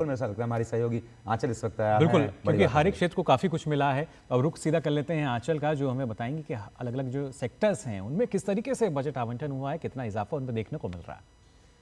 मेरे साथ लगता है हमारी सहयोगी आंचल इस वक्त तैयार बिल्कुल, है। क्योंकि हर एक क्षेत्र को काफ़ी कुछ मिला है। अब रुख सीधा कर लेते हैं आंचल का, जो हमें बताएंगे कि अलग अलग जो सेक्टर्स हैं उनमें किस तरीके से बजट आवंटन हुआ है, कितना इजाफा उनमें देखने को मिल रहा है।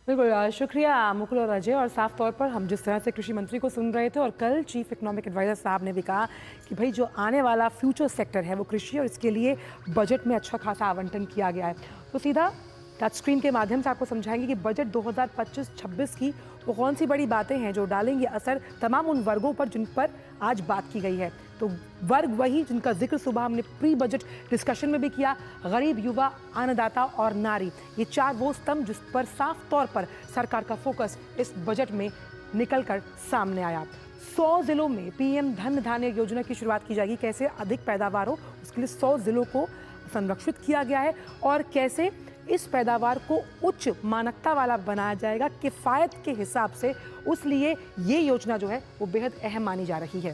बिल्कुल, शुक्रिया मुकुल और अजय। और साफ तौर पर हम जिस तरह से कृषि मंत्री को सुन रहे थे और कल चीफ इकोनॉमिक एडवाइजर साहब ने भी कहा कि भाई जो आने वाला फ्यूचर सेक्टर है वो कृषि, और इसके लिए बजट में अच्छा खासा आवंटन किया गया है। तो सीधा टच स्क्रीन के माध्यम से आपको समझाएंगे कि बजट 2025-26 की वो कौन सी बड़ी बातें हैं जो डालेंगे असर तमाम उन वर्गों पर जिन पर आज बात की गई है। तो वर्ग वही जिनका जिक्र सुबह हमने प्री बजट डिस्कशन में भी किया, गरीब, युवा, अन्नदाता और नारी। ये चार वो स्तंभ जिस पर साफ तौर पर सरकार का फोकस इस बजट में निकल कर सामने आया। 100 जिलों में पीएम धन धान्य योजना की शुरुआत की जाएगी। कैसे अधिक पैदावार हो उसके लिए 100 जिलों को संरक्षित किया गया है और कैसे इस पैदावार को उच्च मानकता वाला बनाया जाएगा किफ़ायत के हिसाब से। उसलिए ये योजना जो है वो बेहद अहम मानी जा रही है।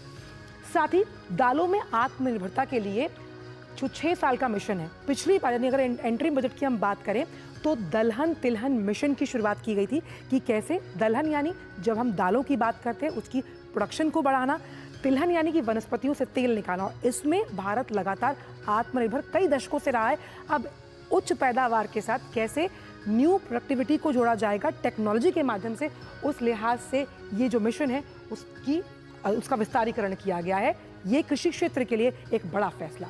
साथ ही दालों में आत्मनिर्भरता के लिए जो 6 साल का मिशन है, पिछली बार यानी अगर एंट्रीम बजट की हम बात करें तो दलहन तिलहन मिशन की शुरुआत की गई थी कि कैसे दलहन यानी जब हम दालों की बात करते हैं उसकी प्रोडक्शन को बढ़ाना, तिलहन यानी कि वनस्पतियों से तेल निकालना। और इसमें भारत लगातार आत्मनिर्भर कई दशकों से रहा है। अब उच्च पैदावार के साथ कैसे न्यू प्रोडक्टिविटी को जोड़ा जाएगा टेक्नोलॉजी के माध्यम से, उस लिहाज से ये जो मिशन है उसका विस्तारीकरण किया गया है। ये कृषि क्षेत्र के लिए एक बड़ा फैसला।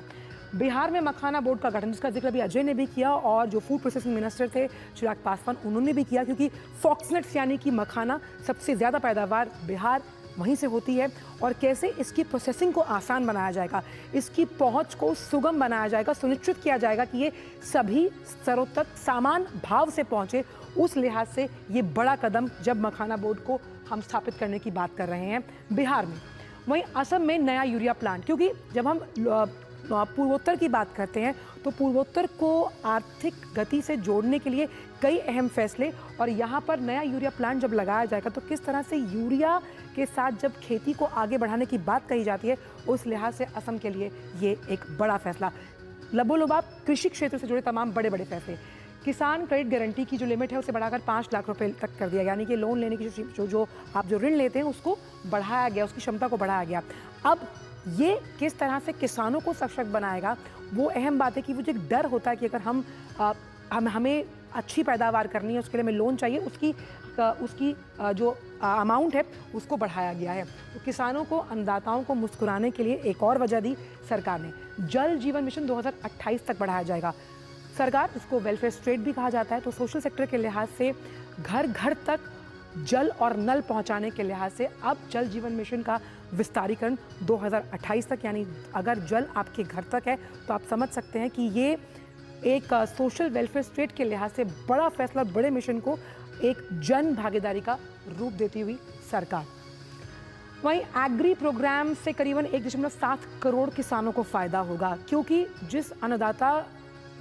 बिहार में मखाना बोर्ड का गठन, जिसका जिक्र अभी अजय ने भी किया और जो फूड प्रोसेसिंग मिनिस्टर थे चिराग पासवान, उन्होंने भी किया, क्योंकि फॉक्सनट्स यानी कि मखाना सबसे ज़्यादा पैदावार बिहार वहीं से होती है। और कैसे इसकी प्रोसेसिंग को आसान बनाया जाएगा, इसकी पहुंच को सुगम बनाया जाएगा, सुनिश्चित किया जाएगा कि ये सभी स्तरों तक समान भाव से पहुंचे। उस लिहाज से ये बड़ा कदम जब मखाना बोर्ड को हम स्थापित करने की बात कर रहे हैं बिहार में। वहीं असम में नया यूरिया प्लांट, क्योंकि जब हम पूर्वोत्तर की बात करते हैं तो पूर्वोत्तर को आर्थिक गति से जोड़ने के लिए कई अहम फैसले, और यहाँ पर नया यूरिया प्लांट जब लगाया जाएगा तो किस तरह से यूरिया के साथ जब खेती को आगे बढ़ाने की बात कही जाती है, उस लिहाज से असम के लिए ये एक बड़ा फैसला। लबोलुबाब कृषि क्षेत्र से जुड़े तमाम बड़े बड़े फैसले। किसान क्रेडिट गारंटी की जो लिमिट है उसे बढ़ाकर 5 लाख रुपए तक कर दिया, यानी कि लोन लेने की जो आप जो ऋण लेते हैं उसको बढ़ाया गया, उसकी क्षमता को बढ़ाया गया। अब ये किस तरह से किसानों को सशक्त बनाएगा, वो अहम बात है कि वो जो एक डर होता है कि अगर हमें अच्छी पैदावार करनी है, उसके लिए हमें लोन चाहिए, उसकी जो अमाउंट है उसको बढ़ाया गया है। तो किसानों को, अन्नदाताओं को मुस्कुराने के लिए एक और वजह दी सरकार ने। जल जीवन मिशन 2028 तक बढ़ाया जाएगा। सरकार, इसको वेलफेयर स्टेट भी कहा जाता है, तो सोशल सेक्टर के लिहाज से घर घर तक जल और नल पहुंचाने के लिहाज से अब जल जीवन मिशन का विस्तारीकरण 2028 तक, यानी अगर जल आपके घर तक है तो आप समझ सकते हैं कि ये एक सोशल वेलफेयर स्टेट के लिहाज से बड़ा फैसला, बड़े मिशन को एक जन भागीदारी का रूप देती हुई सरकार। वहीं एग्री प्रोग्राम से करीबन 1.7 करोड़ किसानों को फायदा होगा, क्योंकि जिस अन्नदाता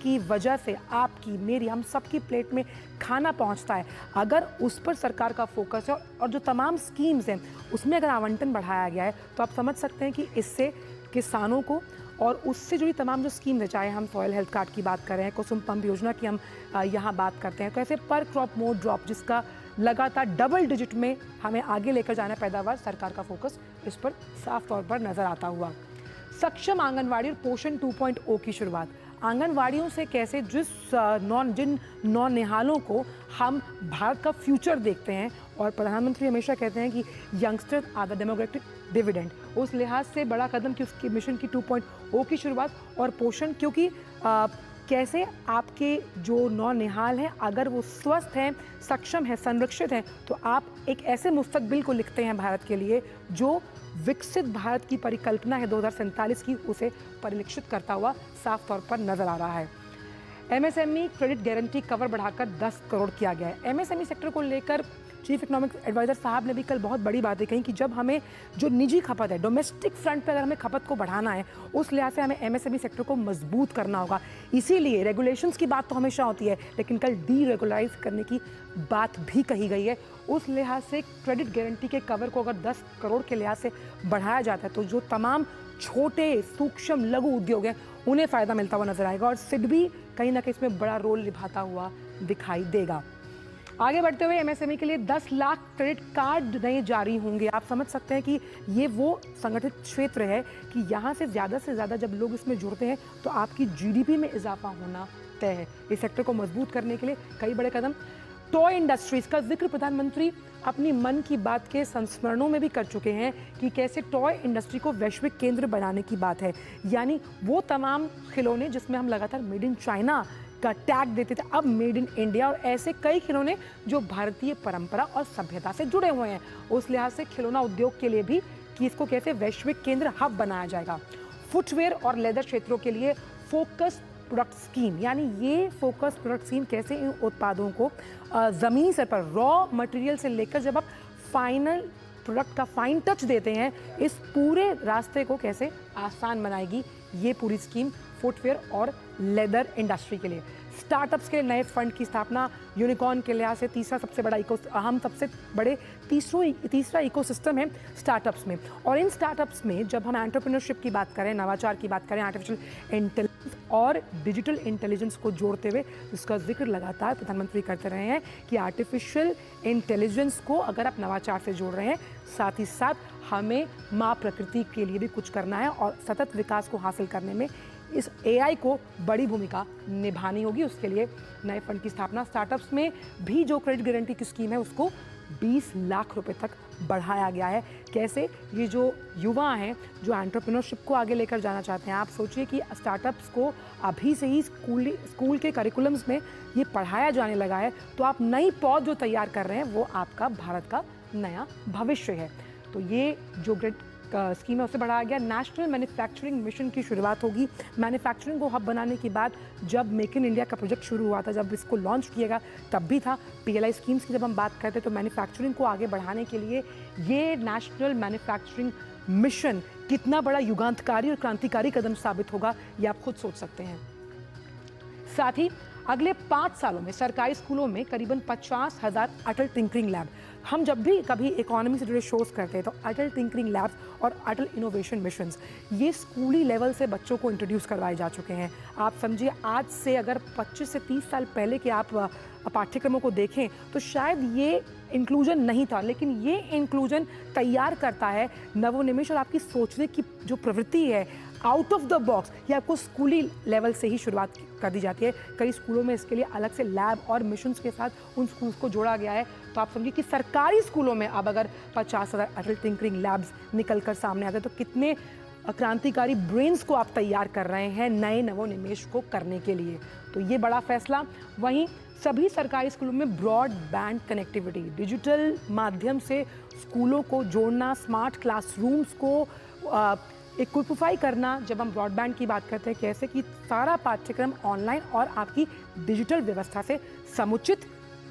की वजह से आपकी, मेरी, हम सबकी प्लेट में खाना पहुंचता है, अगर उस पर सरकार का फोकस है और जो तमाम स्कीम्स हैं उसमें अगर आवंटन बढ़ाया गया है तो आप समझ सकते हैं कि इससे किसानों को और उससे जुड़ी तमाम जो स्कीम्स है, चाहे हम सॉयल हेल्थ कार्ड की बात कर रहे हैं, कुसुम पंप योजना की हम यहाँ बात करते हैं, कैसे पर क्रॉप मोर ड्रॉप, जिसका लगातार डबल डिजिट में हमें आगे लेकर जाना पैदावार, सरकार का फोकस इस पर साफ तौर पर नजर आता हुआ। सक्षम आंगनवाड़ी और पोषण 2.0 की शुरुआत। आंगनवाड़ियों से कैसे जिन नौनिहालों को हम भारत का फ्यूचर देखते हैं, और प्रधानमंत्री हमेशा कहते हैं कि youngster are the democratic dividend, उस लिहाज से बड़ा कदम कि उसकी मिशन की 2.0 की शुरुआत। और पोषण, क्योंकि कैसे आपके जो नौनिहाल हैं अगर वो स्वस्थ हैं, सक्षम हैं, संरक्षित हैं, तो आप एक ऐसे मुस्तकबिल को लिखते हैं भारत के लिए जो विकसित भारत की परिकल्पना है 2047 की, उसे परिलक्षित करता हुआ साफ तौर पर नजर आ रहा है। एमएसएमई क्रेडिट गारंटी कवर बढ़ाकर 10 करोड़ किया गया है। एमएसएमई सेक्टर को लेकर चीफ इकोनॉमिक एडवाइजर साहब ने भी कल बहुत बड़ी बातें कही कि जब हमें जो निजी खपत है, डोमेस्टिक फ्रंट पर अगर हमें खपत को बढ़ाना है, उस लिहाज से हमें एमएसएमई सेक्टर को मजबूत करना होगा। इसीलिए रेगुलेशंस की बात तो हमेशा होती है, लेकिन कल डीरेगुलराइज करने की बात भी कही गई है। उस लिहाज से क्रेडिट गारंटी के कवर को अगर 10 करोड़ के लिहाज से बढ़ाया जाता है तो जो तमाम छोटे सूक्ष्म लघु उद्योग हैं उन्हें फ़ायदा मिलता हुआ नजर आएगा, और सिडबी कहीं ना कहीं इसमें बड़ा रोल निभाता हुआ दिखाई देगा। आगे बढ़ते हुए एमएसएमई के लिए 10 लाख क्रेडिट कार्ड नए जारी होंगे। आप समझ सकते हैं कि ये वो संगठित क्षेत्र है कि यहाँ से ज़्यादा जब लोग इसमें जुड़ते हैं तो आपकी जीडीपी में इजाफा होना तय है। इस सेक्टर को मजबूत करने के लिए कई बड़े कदम। टॉय इंडस्ट्रीज का जिक्र प्रधानमंत्री अपनी मन की बात के संस्मरणों में भी कर चुके हैं कि कैसे टॉय इंडस्ट्री को वैश्विक केंद्र बनाने की बात है। यानी वो तमाम खिलौने जिसमें हम लगातार मेड इन चाइना का टैग देते थे, अब मेड इन इंडिया, और ऐसे कई खिलौने जो भारतीय परंपरा और सभ्यता से जुड़े हुए हैं। उस लिहाज से खिलौना उद्योग के लिए भी कि इसको कैसे वैश्विक केंद्र हब बनाया जाएगा। फुटवेयर और लेदर क्षेत्रों के लिए फोकस प्रोडक्ट स्कीम, यानी ये फोकस प्रोडक्ट स्कीम कैसे इन उत्पादों को ज़मीनी स्तर पर रॉ मटेरियल से लेकर जब आप फाइनल प्रोडक्ट का फाइन टच देते हैं, इस पूरे रास्ते को कैसे आसान बनाएगी ये पूरी स्कीम फुटवेयर और लेदर इंडस्ट्री के लिए। स्टार्टअप्स के लिए नए फंड की स्थापना, यूनिकॉर्न के लिहाज से तीसरा सबसे बड़े तीसरा इकोसिस्टम है स्टार्टअप्स में। और इन स्टार्टअप्स में जब हम एंटरप्रेन्योरशिप की बात करें, नवाचार की बात करें, आर्टिफिशियल इंटेलिजेंस और डिजिटल इंटेलिजेंस को जोड़ते हुए इसका जिक्र लगातार प्रधानमंत्री करते रहे हैं कि आर्टिफिशियल इंटेलिजेंस को अगर आप नवाचार से जोड़ रहे हैं, साथ ही साथ हमें माँ प्रकृति के लिए भी कुछ करना है और सतत विकास को हासिल करने में इस एआई को बड़ी भूमिका निभानी होगी। उसके लिए नए फंड की स्थापना। स्टार्टअप्स में भी जो क्रेडिट गारंटी की स्कीम है उसको 20 लाख रुपए तक बढ़ाया गया है। कैसे ये जो युवा हैं जो एंटरप्रेन्योरशिप को आगे लेकर जाना चाहते हैं, आप सोचिए कि स्टार्टअप्स को अभी से ही स्कूल के करिकुलम्स में ये पढ़ाया जाने लगा है, तो आप नई पौध जो तैयार कर रहे हैं वो आपका भारत का नया भविष्य है। तो ये जो ग्रेड स्कीम है उसे बढ़ाया गया। नेशनल मैन्युफैक्चरिंग मिशन की शुरुआत होगी। मैन्युफैक्चरिंग को हब बनाने के बाद जब मेक इन इंडिया का प्रोजेक्ट शुरू हुआ था, जब इसको लॉन्च किया तब भी था। पीएलआई स्कीम्स की जब हम बात करते हैं तो मैन्युफैक्चरिंग को आगे बढ़ाने के लिए ये नेशनल मैन्युफैक्चरिंग मिशन कितना बड़ा युगांतकारी और क्रांतिकारी कदम साबित होगा, ये आप खुद सोच सकते हैं। साथ ही अगले 5 सालों में सरकारी स्कूलों में करीबन 50,000 अटल टिंकरिंग लैब। हम जब भी कभी इकोनॉमी से जुड़े शोज करते हैं तो अटल टिंकरिंग लैब्स और अटल इनोवेशन मिशंस ये स्कूली लेवल से बच्चों को इंट्रोड्यूस करवाए जा चुके हैं। आप समझिए आज से अगर 25 से 30 साल पहले के आप पाठ्यक्रमों को देखें तो शायद ये इंक्लूजन नहीं था, लेकिन ये इंक्लूजन तैयार करता है नवोन्मेष और आपकी सोचने की जो प्रवृत्ति है आउट ऑफ द बॉक्स, ये आपको स्कूली लेवल से ही शुरुआत कर दी जाती है। कई स्कूलों में इसके लिए अलग से लैब और मिशंस के साथ उन स्कूल्स को जोड़ा गया है। तो आप समझिए कि सरकारी स्कूलों में अब अगर 50,000 अटल टिंकरिंग लैब्स निकल कर सामने आते हैं तो कितने क्रांतिकारी ब्रेन्स को आप तैयार कर रहे हैं नए नवोन्मेष को करने के लिए। तो ये बड़ा फैसला। वहीं सभी सरकारी स्कूलों में ब्रॉडबैंड कनेक्टिविटी, डिजिटल माध्यम से स्कूलों को जोड़ना, स्मार्ट क्लासरूम्स को इक्विफाई करना। जब हम ब्रॉडबैंड की बात करते हैं कैसे कि सारा पाठ्यक्रम ऑनलाइन और आपकी डिजिटल व्यवस्था से समुचित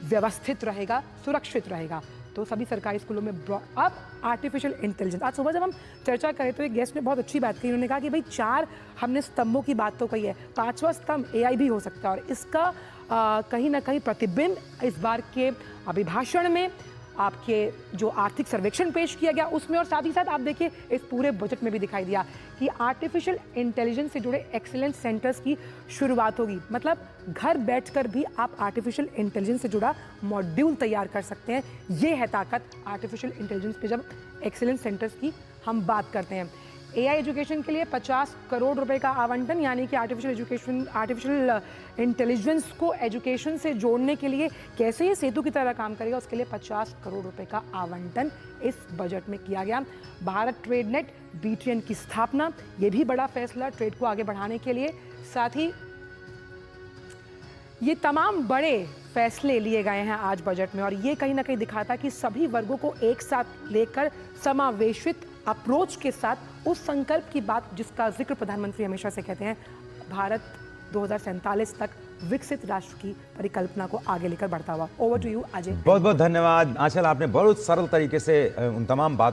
व्यवस्थित रहेगा, सुरक्षित रहेगा। तो सभी सरकारी स्कूलों में अब आर्टिफिशियल इंटेलिजेंस। आज सुबह जब हम चर्चा करें तो एक गेस्ट ने बहुत अच्छी बात की। उन्होंने कहा कि भाई 4 हमने स्तंभों की बात तो कही है, 5वां स्तंभ एआई भी हो सकता है। और इसका कहीं ना कहीं प्रतिबिंब इस बार के अभिभाषण में, आपके जो आर्थिक सर्वेक्षण पेश किया गया उसमें, और साथ ही साथ आप देखिए इस पूरे बजट में भी दिखाई दिया कि आर्टिफिशियल इंटेलिजेंस से जुड़े एक्सीलेंस सेंटर्स की शुरुआत होगी। मतलब घर बैठकर भी आप आर्टिफिशियल इंटेलिजेंस से जुड़ा मॉड्यूल तैयार कर सकते हैं। ये है ताकत आर्टिफिशियल इंटेलिजेंस पे जब एक्सीलेंस सेंटर्स की हम बात करते हैं। एआई एजुकेशन के लिए 50 करोड़ रुपए का आवंटन, यानी कि आर्टिफिशियल इंटेलिजेंस को एजुकेशन से जोड़ने के लिए कैसे ये सेतु की तरह काम करेगा, उसके लिए 50 करोड़ रुपए का आवंटन इस बजट में किया गया। भारत ट्रेड नेट बीटीएन की स्थापना, ये भी बड़ा फैसला ट्रेड को आगे बढ़ाने के लिए। साथ ही ये तमाम बड़े फैसले लिए गए हैं आज बजट में, और ये कहीं ना कहीं दिखाता कि सभी वर्गों को एक साथ लेकर समावेशित अप्रोच के साथ उस संकल्प की बात जिसका जिक्र प्रधानमंत्री हमेशा से कहते हैं, भारत 2047 तक विकसित राष्ट्र की परिकल्पना को आगे लेकर बढ़ता हुआ। Over to you Ajay. बहुत बहुत धन्यवाद आंचल, आपने बहुत सरल तरीके से उन तमाम बातों